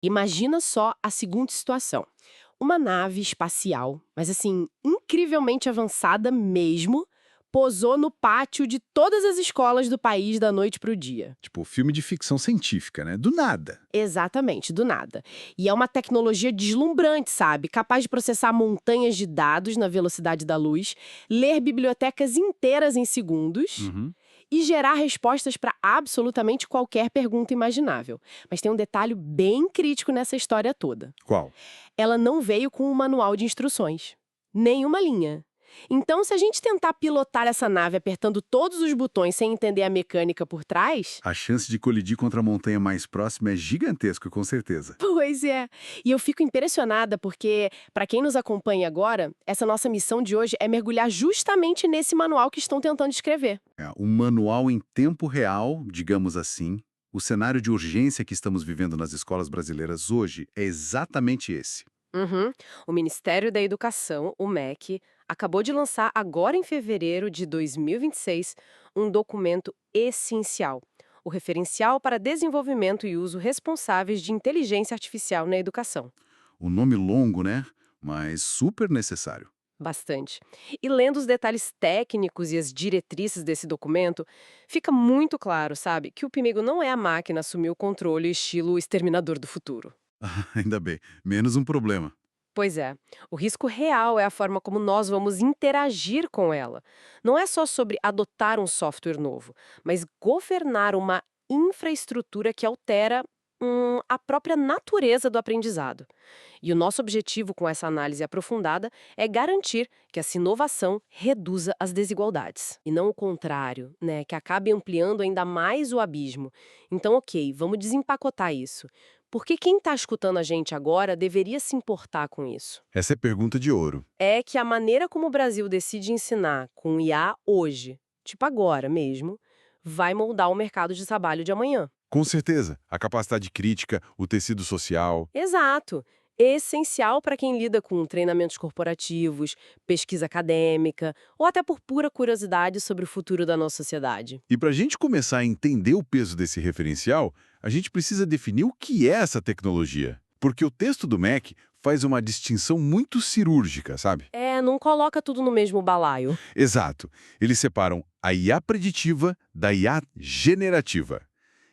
Imagina só a seguinte situação. Uma nave espacial, mas assim, incrivelmente avançada mesmo, pousou no pátio de todas as escolas do país da noite para o dia. Tipo, filme de ficção científica, né? Do nada. Exatamente, do nada. E é uma tecnologia deslumbrante, sabe? Capaz de processar montanhas de dados na velocidade da luz, ler bibliotecas inteiras em segundos Uhum. e gerar respostas para absolutamente qualquer pergunta imaginável. Mas tem um detalhe bem crítico nessa história toda. Qual? Ela não veio com um manual de instruções. Nenhuma linha. Então, se a gente tentar pilotar essa nave apertando todos os botões sem entender a mecânica por trás. A chance de colidir contra a montanha mais próxima é gigantesca, com certeza. Pois é. E eu fico impressionada porque, para quem nos acompanha agora, essa nossa missão de hoje é mergulhar justamente nesse manual que estão tentando escrever. Um manual em tempo real, digamos assim. O cenário de urgência que estamos vivendo nas escolas brasileiras hoje é exatamente esse. Uhum. O Ministério da Educação, o MEC, acabou de lançar agora em fevereiro de 2026 um documento essencial, o Referencial para Desenvolvimento e Uso Responsáveis de Inteligência Artificial na Educação. O nome longo, né? Mas super necessário. Bastante. E lendo os detalhes técnicos e as diretrizes desse documento, fica muito claro, sabe, que o Pimigo não é a máquina a assumir o controle estilo Exterminador do Futuro. Ainda bem, menos um problema. Pois é, o risco real é a forma como nós vamos interagir com ela. Não é só sobre adotar um software novo, mas governar uma infraestrutura que altera a própria natureza do aprendizado. E o nosso objetivo com essa análise aprofundada é garantir que essa inovação reduza as desigualdades. E não o contrário, né, que acabe ampliando ainda mais o abismo. Então, ok, vamos desempacotar isso. Porque quem está escutando a gente agora deveria se importar com isso. Essa é pergunta de ouro. É que a maneira como o Brasil decide ensinar com IA hoje, tipo agora mesmo, vai moldar o mercado de trabalho de amanhã. Com certeza, a capacidade crítica, o tecido social. Exato. Essencial para quem lida com treinamentos corporativos, pesquisa acadêmica ou até por pura curiosidade sobre o futuro da nossa sociedade. E para a gente começar a entender o peso desse referencial, a gente precisa definir o que é essa tecnologia. Porque o texto do MEC faz uma distinção muito cirúrgica, sabe? É, não coloca tudo no mesmo balaio. Exato. Eles separam a IA preditiva da IA generativa.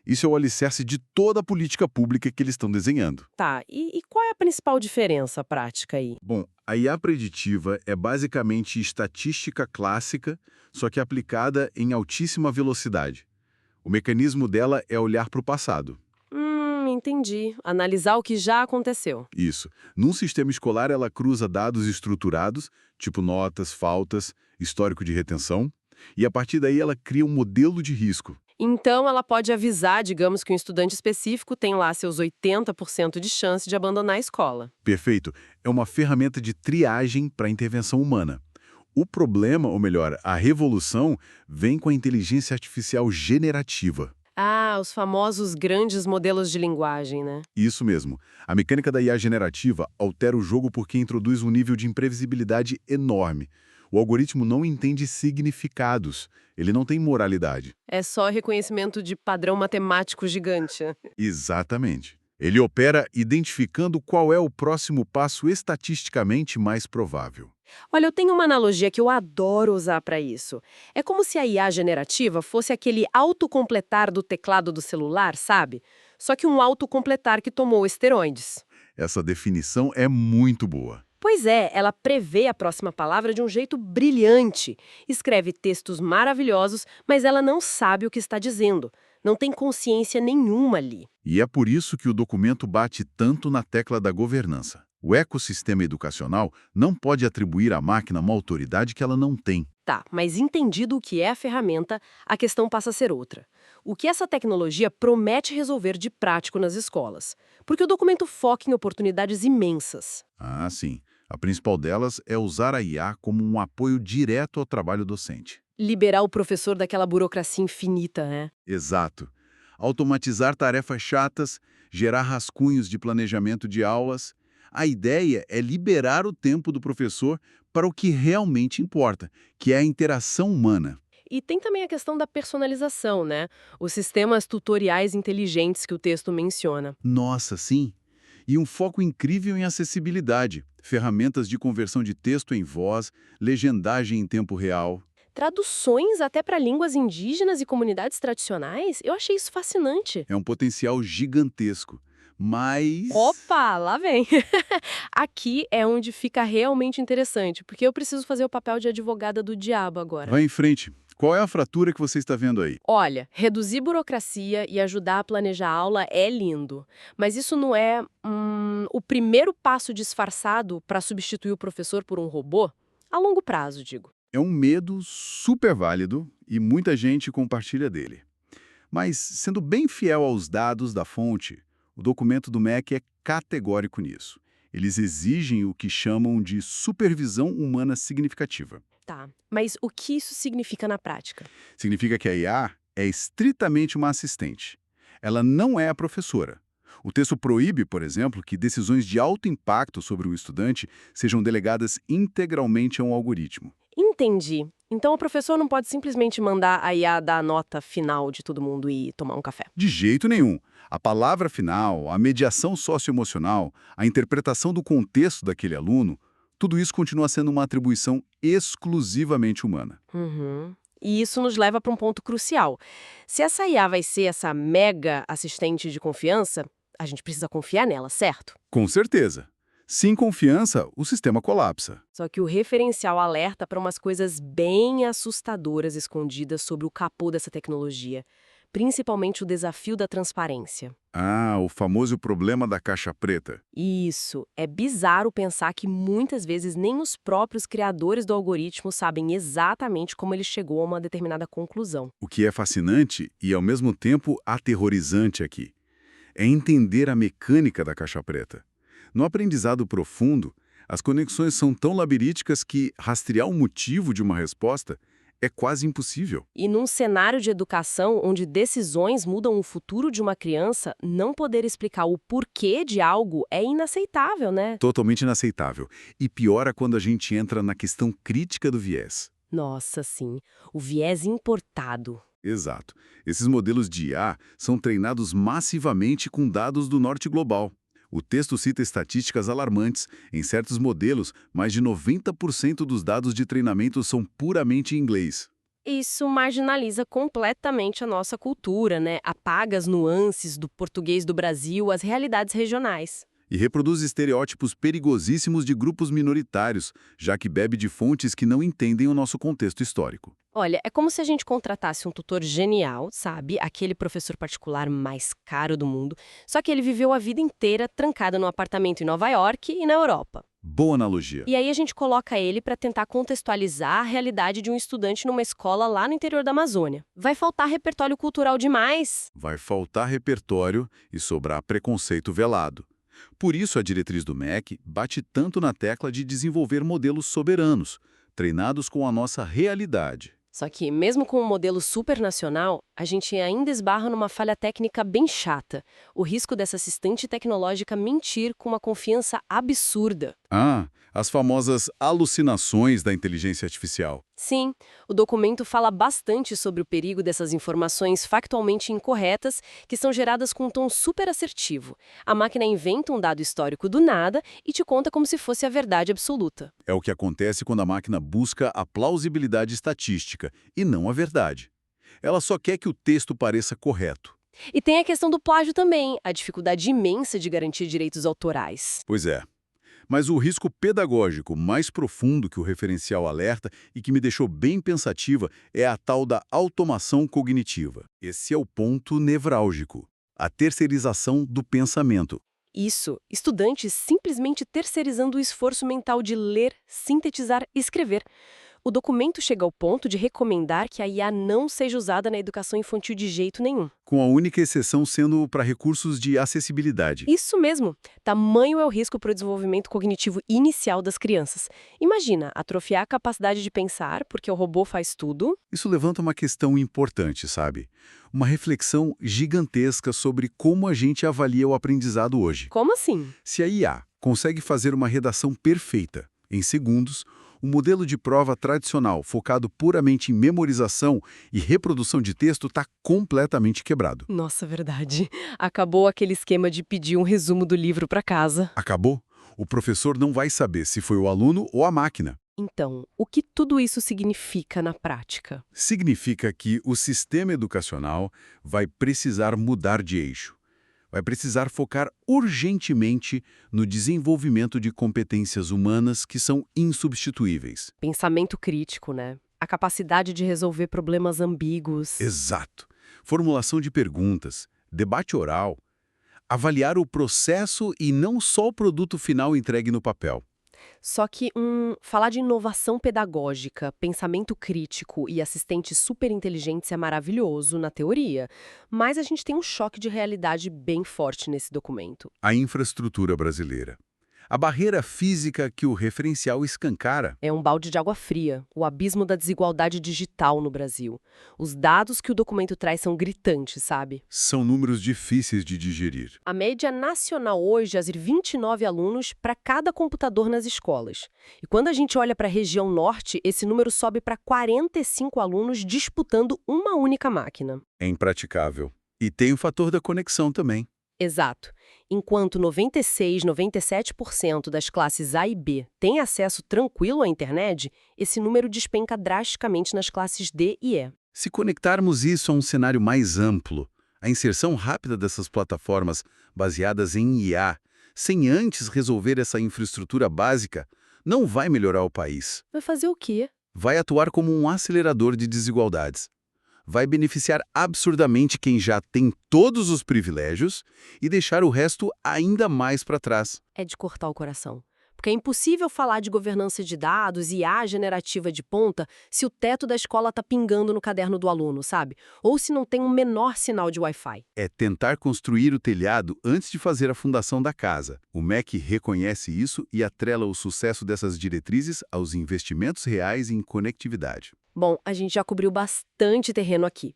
Isso é o alicerce de toda a política pública que eles estão desenhando. Tá, e qual é a principal diferença prática aí? Bom, a IA preditiva é basicamente estatística clássica, só que aplicada em altíssima velocidade. O mecanismo dela é olhar para o passado. Entendi. Analisar o que já aconteceu. Isso. Num sistema escolar, ela cruza dados estruturados, tipo notas, faltas, histórico de retenção, e a partir daí ela cria um modelo de risco. Então, ela pode avisar, digamos, que um estudante específico tem lá seus 80% de chance de abandonar a escola. Perfeito. É uma ferramenta de triagem para intervenção humana. O problema, ou melhor, a revolução, vem com a inteligência artificial generativa. Ah, os famosos grandes modelos de linguagem, né? Isso mesmo. A mecânica da IA generativa altera o jogo porque introduz um nível de imprevisibilidade enorme. O algoritmo não entende significados. Ele não tem moralidade. É só reconhecimento de padrão matemático gigante. Exatamente. Ele opera identificando qual é o próximo passo estatisticamente mais provável. Olha, eu tenho uma analogia que eu adoro usar para isso. É como se a IA generativa fosse aquele autocompletar do teclado do celular, sabe? Só que um autocompletar que tomou esteroides. Essa definição é muito boa. Pois é, ela prevê a próxima palavra de um jeito brilhante. Escreve textos maravilhosos, mas ela não sabe o que está dizendo. Não tem consciência nenhuma ali. E é por isso que o documento bate tanto na tecla da governança. O ecossistema educacional não pode atribuir à máquina uma autoridade que ela não tem. Tá, mas entendido o que é a ferramenta, a questão passa a ser outra. O que essa tecnologia promete resolver de prático nas escolas? Porque o documento foca em oportunidades imensas. Ah, sim. A principal delas é usar a IA como um apoio direto ao trabalho docente. Liberar o professor daquela burocracia infinita, né? Exato. Automatizar tarefas chatas, gerar rascunhos de planejamento de aulas. A ideia é liberar o tempo do professor para o que realmente importa, que é a interação humana. E tem também a questão da personalização, né? Os sistemas tutoriais inteligentes que o texto menciona. Nossa, sim! E um foco incrível em acessibilidade, ferramentas de conversão de texto em voz, legendagem em tempo real. Traduções até para línguas indígenas e comunidades tradicionais? Eu achei isso fascinante. É um potencial gigantesco. Mas Opa, lá vem. Aqui é onde fica realmente interessante, porque eu preciso fazer o papel de advogada do diabo agora. vai em frente. Qual é a fratura que você está vendo aí? Olha, reduzir burocracia e ajudar a planejar a aula é lindo, mas isso não é o primeiro passo disfarçado para substituir o professor por um robô? A longo prazo, digo. É um medo super válido e muita gente compartilha dele. Mas, sendo bem fiel aos dados da fonte, o documento do MEC é categórico nisso. Eles exigem o que chamam de supervisão humana significativa. Tá, mas o que isso significa na prática? Significa que a IA é estritamente uma assistente. Ela não é a professora. O texto proíbe, por exemplo, que decisões de alto impacto sobre o estudante sejam delegadas integralmente a um algoritmo. Entendi. Então o professor não pode simplesmente mandar a IA dar a nota final de todo mundo e tomar um café. De jeito nenhum. A palavra final, a mediação socioemocional, a interpretação do contexto daquele aluno, tudo isso continua sendo uma atribuição exclusivamente humana. Uhum. E isso nos leva para um ponto crucial. Se essa IA vai ser essa mega assistente de confiança, a gente precisa confiar nela, certo? Com certeza. Sem confiança, o sistema colapsa. Só que o referencial alerta para umas coisas bem assustadoras escondidas sobre o capô dessa tecnologia, principalmente o desafio da transparência. Ah, o famoso problema da caixa preta. Isso, é bizarro pensar que muitas vezes nem os próprios criadores do algoritmo sabem exatamente como ele chegou a uma determinada conclusão. O que é fascinante e, ao mesmo tempo, aterrorizante aqui é entender a mecânica da caixa preta. No aprendizado profundo, as conexões são tão labirínticas que rastrear o motivo de uma resposta é quase impossível. E num cenário de educação onde decisões mudam o futuro de uma criança, não poder explicar o porquê de algo é inaceitável, né? Totalmente inaceitável. E piora quando a gente entra na questão crítica do viés. Nossa, sim, o viés importado. Exato. Esses modelos de IA são treinados massivamente com dados do norte global. O texto cita estatísticas alarmantes. Em certos modelos, mais de 90% dos dados de treinamento são puramente em inglês. Isso marginaliza completamente a nossa cultura, né? Apaga as nuances do português do Brasil, as realidades regionais. E reproduz estereótipos perigosíssimos de grupos minoritários, já que bebe de fontes que não entendem o nosso contexto histórico. Olha, é como se a gente contratasse um tutor genial, sabe? Aquele professor particular mais caro do mundo, só que ele viveu a vida inteira trancado num apartamento em Nova York e na Europa. Boa analogia. E aí a gente coloca ele para tentar contextualizar a realidade de um estudante numa escola lá no interior da Amazônia. Vai faltar repertório cultural demais. Vai faltar repertório e sobrar preconceito velado. Por isso, a diretriz do MEC bate tanto na tecla de desenvolver modelos soberanos, treinados com a nossa realidade. Só que, mesmo com um modelo supernacional, a gente ainda esbarra numa falha técnica bem chata: o risco dessa assistente tecnológica mentir com uma confiança absurda. Ah, as famosas alucinações da inteligência artificial. Sim, o documento fala bastante sobre o perigo dessas informações factualmente incorretas que são geradas com um tom super assertivo. A máquina inventa um dado histórico do nada e te conta como se fosse a verdade absoluta. É o que acontece quando a máquina busca a plausibilidade estatística e não a verdade. Ela só quer que o texto pareça correto. E tem a questão do plágio também, a dificuldade imensa de garantir direitos autorais. Pois é. Mas o risco pedagógico mais profundo que o referencial alerta e que me deixou bem pensativa é a tal da automação cognitiva. Esse é o ponto nevrálgico, a terceirização do pensamento. Isso, estudantes simplesmente terceirizando o esforço mental de ler, sintetizar e escrever. O documento chega ao ponto de recomendar que a IA não seja usada na educação infantil de jeito nenhum. Com a única exceção sendo para recursos de acessibilidade. Isso mesmo. Tamanho é o risco para o desenvolvimento cognitivo inicial das crianças. Imagina, atrofiar a capacidade de pensar porque o robô faz tudo. Isso levanta uma questão importante, sabe? Uma reflexão gigantesca sobre como a gente avalia o aprendizado hoje. Como assim? Se a IA consegue fazer uma redação perfeita, em segundos, O modelo de prova tradicional, focado puramente em memorização e reprodução de texto, está completamente quebrado. Nossa, verdade. Acabou aquele esquema de pedir um resumo do livro para casa. Acabou? O professor não vai saber se foi o aluno ou a máquina. Então, o que tudo isso significa na prática? Significa que o sistema educacional vai precisar mudar de eixo. Vai precisar focar urgentemente no desenvolvimento de competências humanas que são insubstituíveis. Pensamento crítico, né? A capacidade de resolver problemas ambíguos. Exato. Formulação de perguntas, debate oral, avaliar o processo e não só o produto final entregue no papel. Só que falar de inovação pedagógica, pensamento crítico e assistentes superinteligentes é maravilhoso na teoria, mas a gente tem um choque de realidade bem forte nesse documento. A infraestrutura brasileira. A barreira física que o referencial escancara. É um balde de água fria, o abismo da desigualdade digital no Brasil. Os dados que o documento traz são gritantes, sabe? São números difíceis de digerir. A média nacional hoje é de 29 alunos para cada computador nas escolas. E quando a gente olha para a região norte, esse número sobe para 45 alunos disputando uma única máquina. É impraticável. E tem o fator da conexão também. Exato. Enquanto 96, 97% das classes A e B têm acesso tranquilo à internet, esse número despenca drasticamente nas classes D e E. Se conectarmos isso a um cenário mais amplo, a inserção rápida dessas plataformas baseadas em IA, sem antes resolver essa infraestrutura básica, não vai melhorar o país. Vai fazer o quê? Vai atuar como um acelerador de desigualdades. Vai beneficiar absurdamente quem já tem todos os privilégios e deixar o resto ainda mais para trás. É de cortar o coração. Porque é impossível falar de governança de dados e IA generativa de ponta se o teto da escola está pingando no caderno do aluno, sabe? Ou se não tem um menor sinal de Wi-Fi. É tentar construir o telhado antes de fazer a fundação da casa. O MEC reconhece isso e atrela o sucesso dessas diretrizes aos investimentos reais em conectividade. Bom, a gente já cobriu bastante terreno aqui.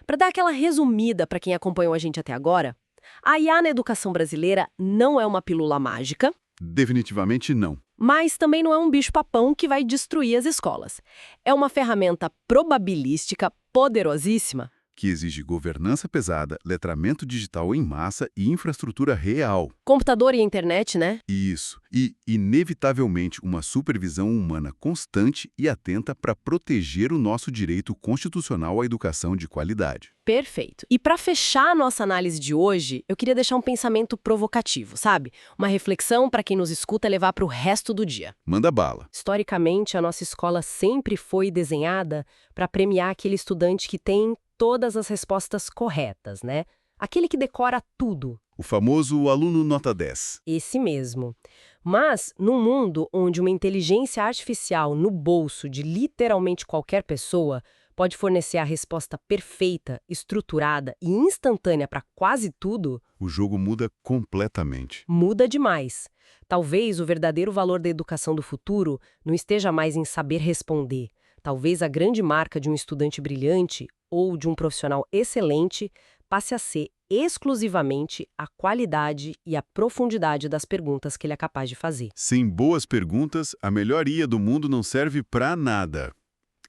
Para dar aquela resumida para quem acompanhou a gente até agora, a IA na educação brasileira não é uma pílula mágica, Definitivamente não. mas também não é um bicho-papão que vai destruir as escolas. É uma ferramenta probabilística poderosíssima. Que exige governança pesada, letramento digital em massa e infraestrutura real. Computador e internet, né? Isso. E, inevitavelmente, uma supervisão humana constante e atenta para proteger o nosso direito constitucional à educação de qualidade. Perfeito. E para fechar a nossa análise de hoje, eu queria deixar um pensamento provocativo, sabe? Uma reflexão para quem nos escuta levar para o resto do dia. Manda bala. Historicamente, a nossa escola sempre foi desenhada para premiar aquele estudante que tem todas as respostas corretas, né? Aquele que decora tudo. O famoso aluno nota 10. Esse mesmo. Mas, num mundo onde uma inteligência artificial no bolso de literalmente qualquer pessoa pode fornecer a resposta perfeita, estruturada e instantânea para quase tudo, O jogo muda completamente. muda demais. Talvez o verdadeiro valor da educação do futuro não esteja mais em saber responder. Talvez a grande marca de um estudante brilhante ou de um profissional excelente passe a ser exclusivamente a qualidade e a profundidade das perguntas que ele é capaz de fazer. Sem boas perguntas, a melhor IA do mundo não serve para nada.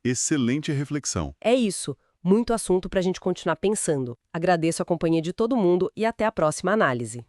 Excelente reflexão. É isso. Muito assunto para a gente continuar pensando. Agradeço a companhia de todo mundo e até a próxima análise.